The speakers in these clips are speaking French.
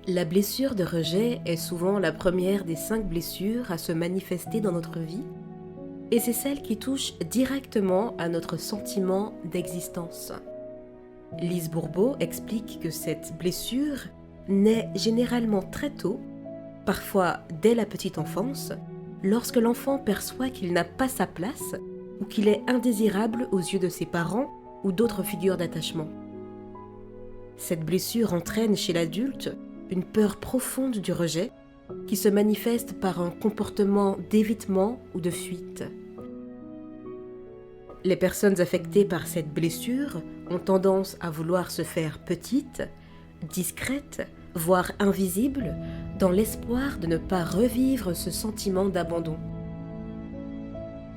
La blessure de rejet est souvent la première des 5 blessures à se manifester dans notre vie, et c'est celle qui touche directement à notre sentiment d'existence. Lise Bourbeau explique que cette blessure naît généralement très tôt, parfois dès la petite enfance, lorsque l'enfant perçoit qu'il n'a pas sa place ou qu'il est indésirable aux yeux de ses parents ou d'autres figures d'attachement. Cette blessure entraîne chez l'adulte une peur profonde du rejet qui se manifeste par un comportement d'évitement ou de fuite. Les personnes affectées par cette blessure ont tendance à vouloir se faire petites, discrètes, voire invisibles, dans l'espoir de ne pas revivre ce sentiment d'abandon.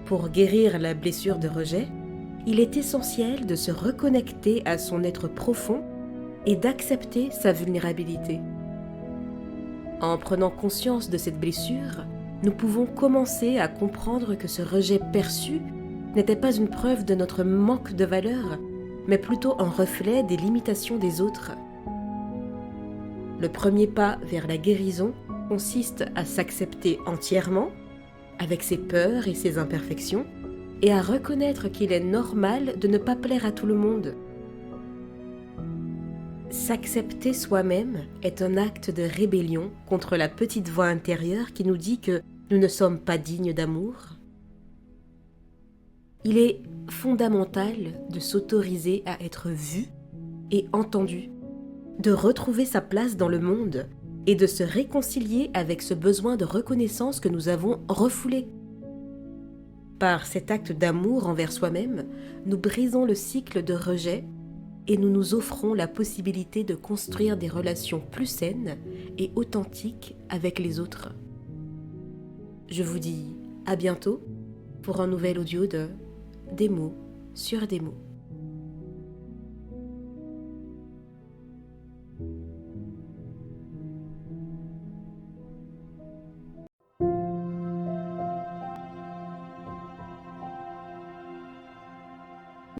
Pour guérir la blessure de rejet, il est essentiel de se reconnecter à son être profond et d'accepter sa vulnérabilité. En prenant conscience de cette blessure, nous pouvons commencer à comprendre que ce rejet perçu n'était pas une preuve de notre manque de valeur, mais plutôt un reflet des limitations des autres. Le premier pas vers la guérison consiste à s'accepter entièrement, avec ses peurs et ses imperfections, et à reconnaître qu'il est normal de ne pas plaire à tout le monde. S'accepter soi-même est un acte de rébellion contre la petite voix intérieure qui nous dit que nous ne sommes pas dignes d'amour. Il est fondamental de s'autoriser à être vu et entendu, de retrouver sa place dans le monde et de se réconcilier avec ce besoin de reconnaissance que nous avons refoulé. Par cet acte d'amour envers soi-même, nous brisons le cycle de rejet et nous nous offrons la possibilité de construire des relations plus saines et authentiques avec les autres. Je vous dis à bientôt pour un nouvel audio de Des mots sur des mots.